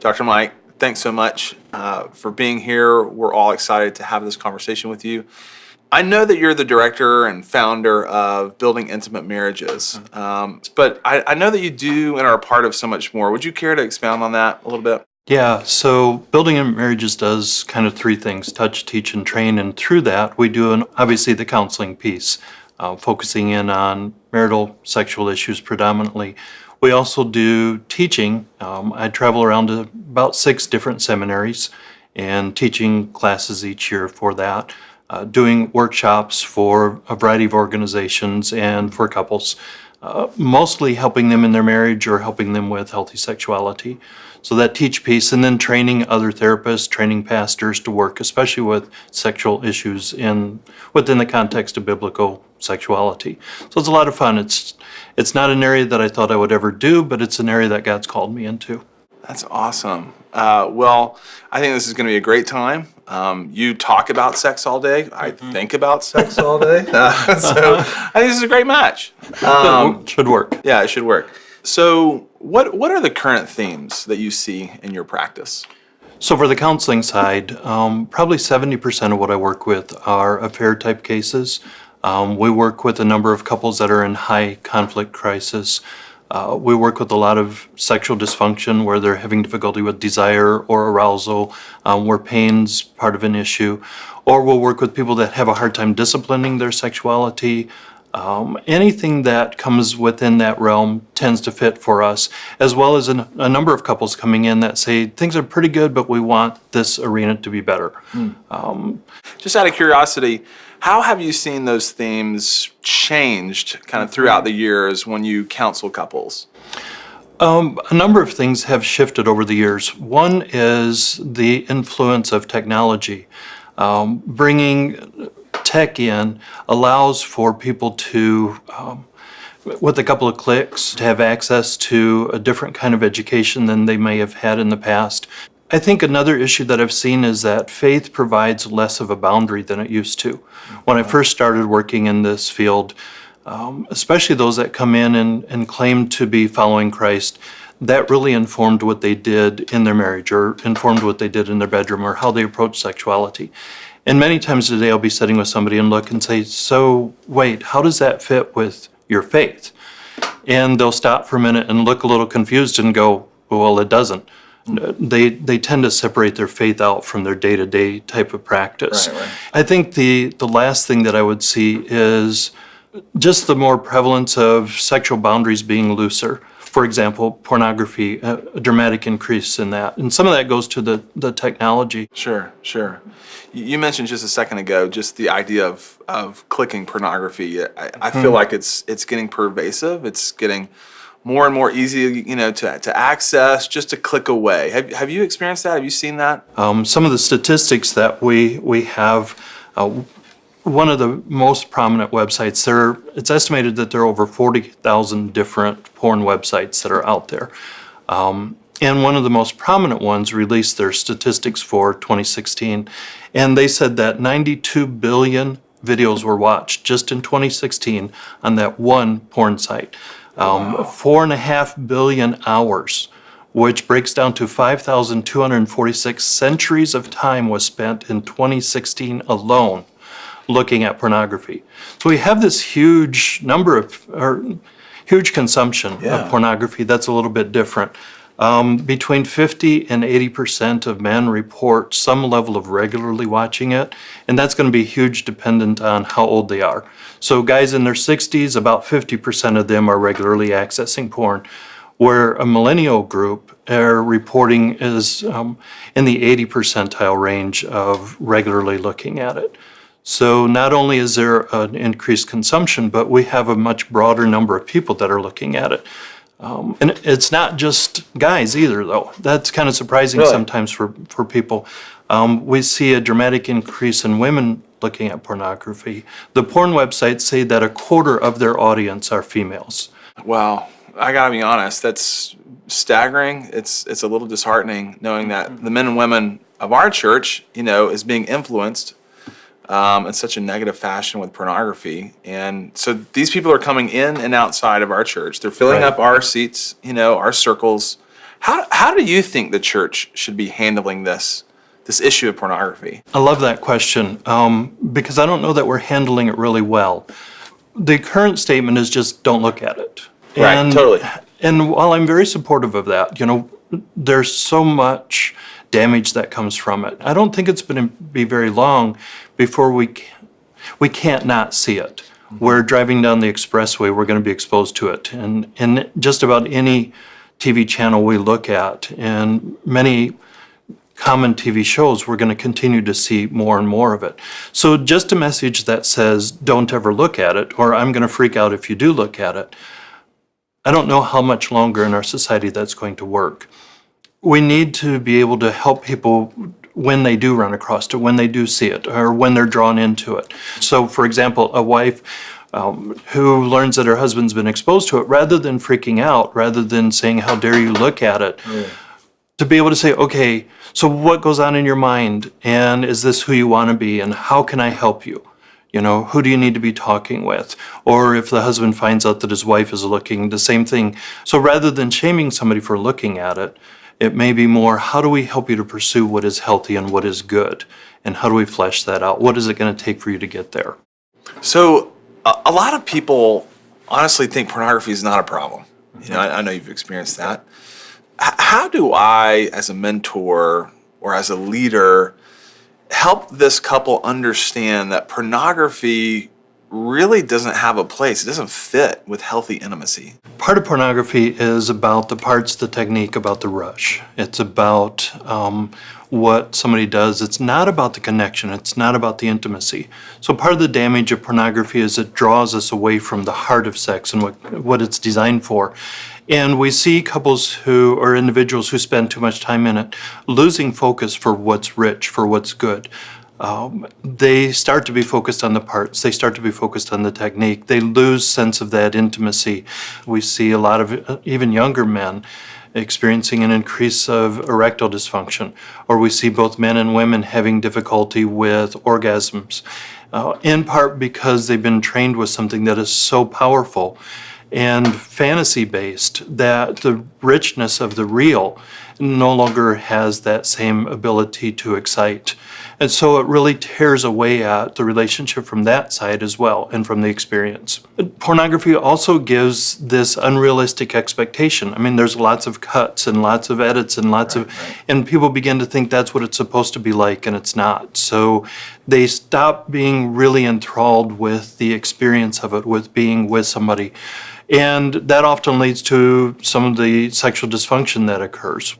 Dr. Mike, thanks so much for being here. We're all excited to have this conversation with you. I know that you're the director and founder of Building Intimate Marriages, but I know that you do and are a part of so much more. Would you care to expound on that a little bit? Yeah, so Building Intimate Marriages does kind of three things: touch, teach, and train. And through that, we do obviously the counseling piece, focusing in on marital sexual issues predominantly. We also do teaching. I travel around to about 6 different seminaries and teaching classes each year for that, doing workshops for a variety of organizations and for couples, mostly helping them in their marriage or helping them with healthy sexuality. So that teach piece, and then training other therapists, training pastors to work, especially with sexual issues within the context of biblical sexuality. So it's a lot of fun. It's not an area that I thought I would ever do, but it's an area that God's called me into. That's awesome. Well, I think this is going to be a great time. You talk about sex all day. I think about sex all day. So I think this is a great match. Should work. Yeah, it should work. So what are the current themes that you see in your practice? So for the counseling side, probably 70% of what I work with are affair type cases. We work with a number of couples that are in high conflict crisis. We work with a lot of sexual dysfunction where they're having difficulty with desire or arousal, where pain's part of an issue. Or we'll work with people that have a hard time disciplining their sexuality. Anything that comes within that realm tends to fit for us, as well as a number of couples coming in that say things are pretty good, but we want this arena to be better. Just out of curiosity, how have you seen those themes changed kind of throughout the years when you counsel couples? A number of things have shifted over the years. One is the influence of technology. Bringing tech in allows for people to, with a couple of clicks, to have access to a different kind of education than they may have had in the past. I think another issue that I've seen is that faith provides less of a boundary than it used to. When I first started working in this field, especially those that come in and claim to be following Christ, that really informed what they did in their marriage or informed what they did in their bedroom or how they approached sexuality. And many times today I'll be sitting with somebody and look and say, so wait, how does that fit with your faith? And they'll stop for a minute and look a little confused and go, well, it doesn't. They tend to separate their faith out from their day-to-day type of practice. Right. I think the last thing that I would see is just the more prevalence of sexual boundaries being looser. For example, pornography, a dramatic increase in that. And some of that goes to the technology. Sure. You mentioned just a second ago just the idea of clicking pornography. I feel like it's getting pervasive. It's getting more and more easy, to access, just a click away. Have you experienced that? Have you seen that? Some of the statistics that we have, one of the most prominent websites, it's estimated that there are over 40,000 different porn websites that are out there. And one of the most prominent ones released their statistics for 2016, and they said that 92 billion videos were watched just in 2016 on that one porn site. 4.5 billion hours, which breaks down to 5,246 centuries of time was spent in 2016 alone looking at pornography. So we have this huge huge consumption of pornography that's a little bit different. Between 50 and 80% of men report some level of regularly watching it, and that's going to be huge dependent on how old they are. So guys in their 60s, about 50% of them are regularly accessing porn, where a millennial group are reporting is in the 80 percentile range of regularly looking at it. So not only is there an increased consumption, but we have a much broader number of people that are looking at it. And it's not just guys either, though. That's kind of surprising sometimes for people. We see a dramatic increase in women looking at pornography. The porn websites say that a quarter of their audience are females. Wow. I gotta be honest, that's staggering. It's a little disheartening knowing that the men and women of our church, is being influenced in such a negative fashion with pornography. And so these people are coming in and outside of our church. They're filling up our seats, our circles. How do you think the church should be handling this issue of pornography? I love that question because I don't know that we're handling it really well. The current statement is just don't look at it. Right, totally. And while I'm very supportive of that, there's so much damage that comes from it. I don't think it's going to be very long before we can't not see it. We're driving down the expressway, we're going to be exposed to it. And just about any TV channel we look at, and many common TV shows, we're going to continue to see more and more of it. So just a message that says, don't ever look at it, or I'm going to freak out if you do look at it, I don't know how much longer in our society that's going to work. We need to be able to help people when they do run across it, when they do see it, or when they're drawn into it. So, for example, a wife who learns that her husband's been exposed to it, rather than freaking out, rather than saying, how dare you look at it, to be able to say, okay, so what goes on in your mind, and is this who you want to be, and how can I help you? Who do you need to be talking with? Or if the husband finds out that his wife is looking, the same thing. So rather than shaming somebody for looking at it, it may be more, how do we help you to pursue what is healthy and what is good? And how do we flesh that out? What is it going to take for you to get there? So a lot of people honestly think pornography is not a problem. I know you've experienced that. How do I, as a mentor or as a leader, help this couple understand that pornography really doesn't have a place? It doesn't fit with healthy intimacy. Part of pornography is about the parts, the technique, about the rush. It's about what somebody does. It's not about the connection. It's not about the intimacy. So part of the damage of pornography is it draws us away from the heart of sex and what it's designed for. And we see couples or individuals who spend too much time in it losing focus for what's rich, for what's good. They start to be focused on the parts. They start to be focused on the technique. They lose sense of that intimacy. We see a lot of even younger men experiencing an increase of erectile dysfunction, or we see both men and women having difficulty with orgasms, in part because they've been trained with something that is so powerful and fantasy-based that the richness of the real no longer has that same ability to excite. And so it really tears away at the relationship from that side as well, and from the experience. Pornography also gives this unrealistic expectation. I mean, there's lots of cuts and lots of edits and and people begin to think that's what it's supposed to be like, and it's not. So they stop being really enthralled with the experience of it, with being with somebody. And that often leads to some of the sexual dysfunction that occurs.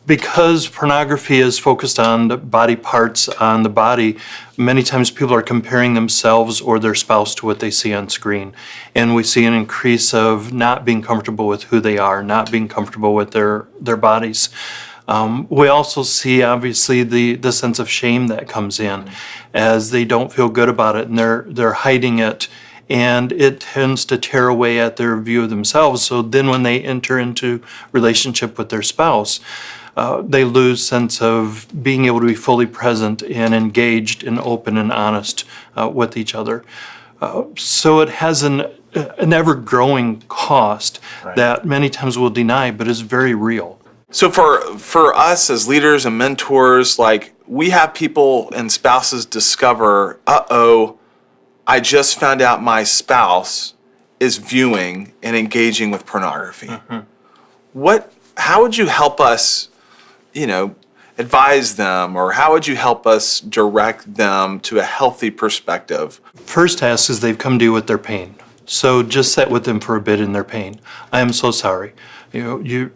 Because pornography is focused on the body parts on the body, many times people are comparing themselves or their spouse to what they see on screen. And we see an increase of not being comfortable with who they are, not being comfortable with their bodies. We also see, obviously, the sense of shame that comes in as they don't feel good about it and they're hiding it. And it tends to tear away at their view of themselves. So then when they enter into relationship with their spouse, they lose sense of being able to be fully present and engaged and open and honest with each other. So it has an ever-growing cost that many times we'll deny, but is very real. So for us as leaders and mentors, we have people and spouses discover, I just found out my spouse is viewing and engaging with pornography. Mm-hmm. How would you help us, advise them, or how would you help us direct them to a healthy perspective? First task is they've come to you with their pain. So just sit with them for a bit in their pain. I am so sorry. You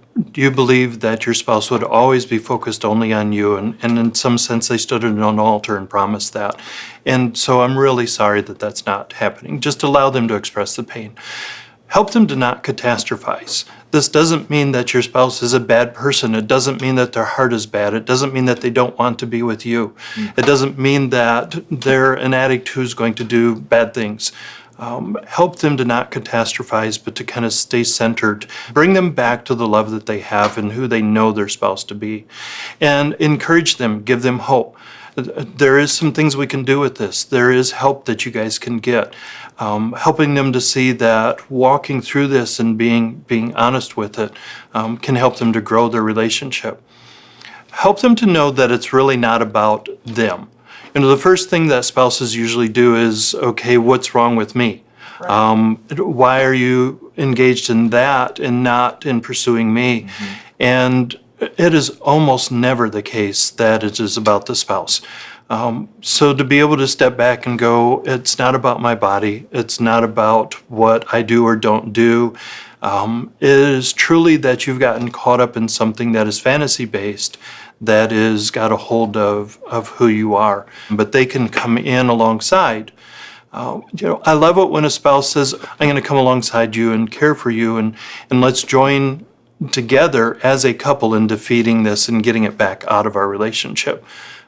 believe that your spouse would always be focused only on you, and in some sense they stood at an altar and promised that. And so I'm really sorry that that's not happening. Just allow them to express the pain. Help them to not catastrophize. This doesn't mean that your spouse is a bad person. It doesn't mean that their heart is bad. It doesn't mean that they don't want to be with you. It doesn't mean that they're an addict who's going to do bad things. Help them to not catastrophize, but to kind of stay centered. Bring them back to the love that they have and who they know their spouse to be. And encourage them, give them hope. There is some things we can do with this. There is help that you guys can get. Helping them to see that walking through this and being honest with it can help them to grow their relationship. Help them to know that it's really not about them. The first thing that spouses usually do is, okay, what's wrong with me? Why are you engaged in that and not in pursuing me? And it is almost never the case that it is about the spouse. So to be able to step back and go, it's not about my body, it's not about what I do or don't do. It is truly that you've gotten caught up in something that is fantasy-based, that is got a hold of who you are. But they can come in alongside. I love it when a spouse says, I'm going to come alongside you and care for you, and let's join together as a couple in defeating this and getting it back out of our relationship.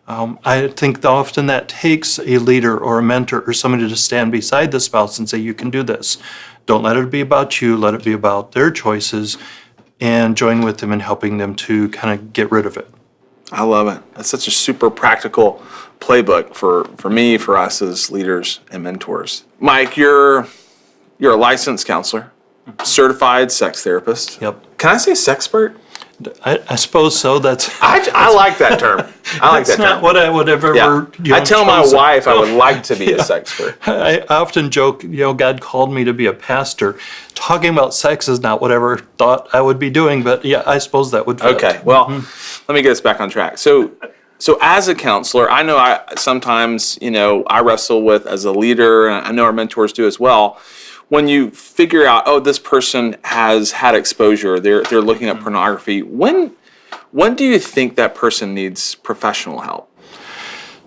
I think often that takes a leader or a mentor or somebody to stand beside the spouse and say, you can do this. Don't let it be about you, let it be about their choices, and join with them in helping them to kind of get rid of it. I love it. That's such a super practical playbook for me, for us as leaders and mentors. Mike, you're a licensed counselor, certified sex therapist. Yep. Can I say sexpert? I suppose so. I like that term. I like that That's not term. what I would have ever. I tell my wife I would like to be a sexpert. I often joke, God called me to be a pastor. Talking about sex is not what I ever thought I would be doing, but yeah, I suppose that would fit. Okay, well, let me get us back on track. So as a counselor, I know I sometimes, I wrestle with as a leader, and I know our mentors do as well. When you figure out, oh, this person has had exposure, they're looking at pornography, when do you think that person needs professional help?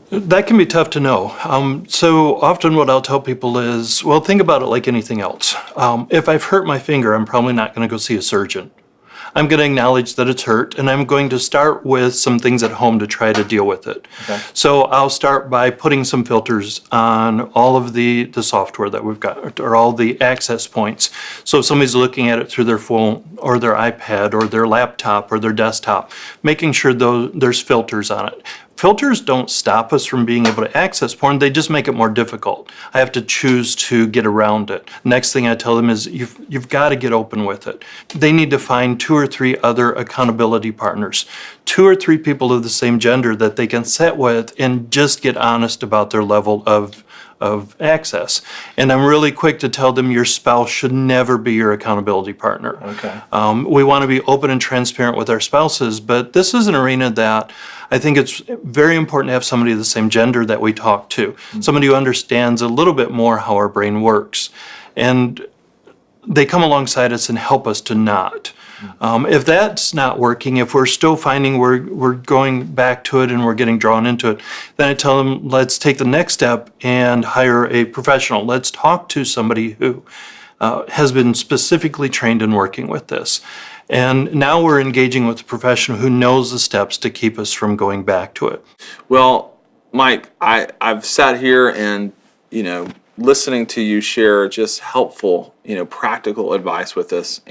That can be tough to know. So often what I'll tell people is, well, think about it like anything else. If I've hurt my finger, I'm probably not going to go see a surgeon. I'm going to acknowledge that it's hurt, and I'm going to start with some things at home to try to deal with it. Okay. So I'll start by putting some filters on all of the software that we've got, or all the access points. So if somebody's looking at it through their phone or their iPad or their laptop or their desktop, making sure there's filters on it. Filters don't stop us from being able to access porn, they just make it more difficult. I have to choose to get around it. Next thing I tell them is you've got to get open with it. They need to find 2 or 3 other accountability partners, 2 or 3 people of the same gender that they can sit with and just get honest about their level of access. And I'm really quick to tell them your spouse should never be your accountability partner. Okay. We want to be open and transparent with our spouses, but this is an arena that I think it's very important to have somebody of the same gender that we talk to, somebody who understands a little bit more how our brain works. And they come alongside us and help us to not. If that's not working, if we're still finding we're going back to it and we're getting drawn into it, then I tell them, let's take the next step and hire a professional. Let's talk to somebody who has been specifically trained in working with this. And now we're engaging with a professional who knows the steps to keep us from going back to it. Well, Mike, I've sat here and, listening to you share just helpful, practical advice with us,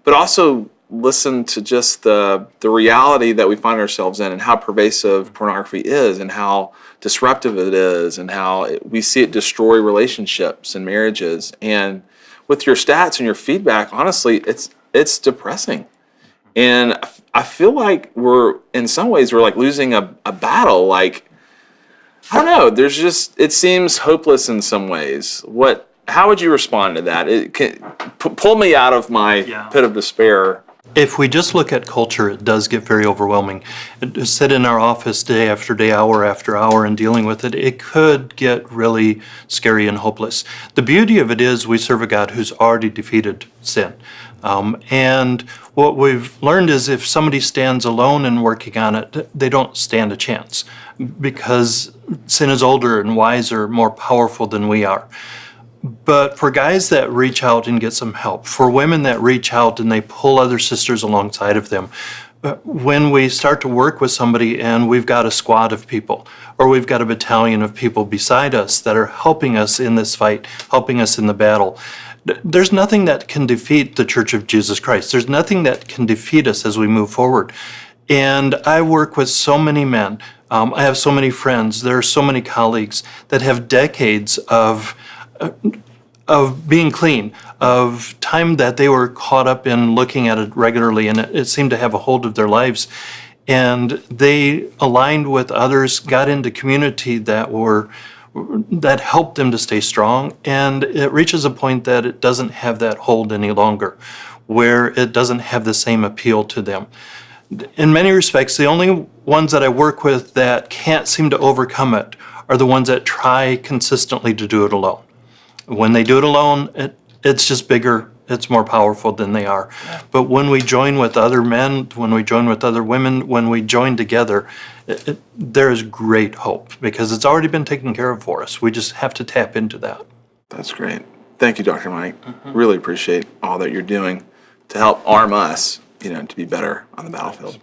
but also listen to just the reality that we find ourselves in and how pervasive pornography is and how disruptive it is and how we see it destroy relationships and marriages. And with your stats and your feedback, honestly, it's depressing. And I feel like in some ways we're like losing a battle. Like, I don't know, it seems hopeless in some ways. How would you respond to that? Pull me out of my pit of despair. If we just look at culture, it does get very overwhelming. To sit in our office day after day, hour after hour, and dealing with it, it could get really scary and hopeless. The beauty of it is we serve a God who's already defeated sin. And what we've learned is if somebody stands alone and working on it, they don't stand a chance because sin is older and wiser, more powerful than we are. But for guys that reach out and get some help, for women that reach out and they pull other sisters alongside of them, when we start to work with somebody and we've got a squad of people or we've got a battalion of people beside us that are helping us in this fight, helping us in the battle, there's nothing that can defeat the Church of Jesus Christ. There's nothing that can defeat us as we move forward. And I work with so many men I have so many friends, there are so many colleagues that have decades of being clean, of time that they were caught up in looking at it regularly, and it seemed to have a hold of their lives. And they aligned with others, got into community that helped them to stay strong, and it reaches a point that it doesn't have that hold any longer, where it doesn't have the same appeal to them. In many respects, the only ones that I work with that can't seem to overcome it are the ones that try consistently to do it alone. When they do it alone, it's just bigger, it's more powerful than they are. But when we join with other men, when we join with other women, when we join together, there is great hope because it's already been taken care of for us. We just have to tap into that. That's great. Thank you, Dr. Mike. Really appreciate all that you're doing to help arm us, to be better on the battlefield.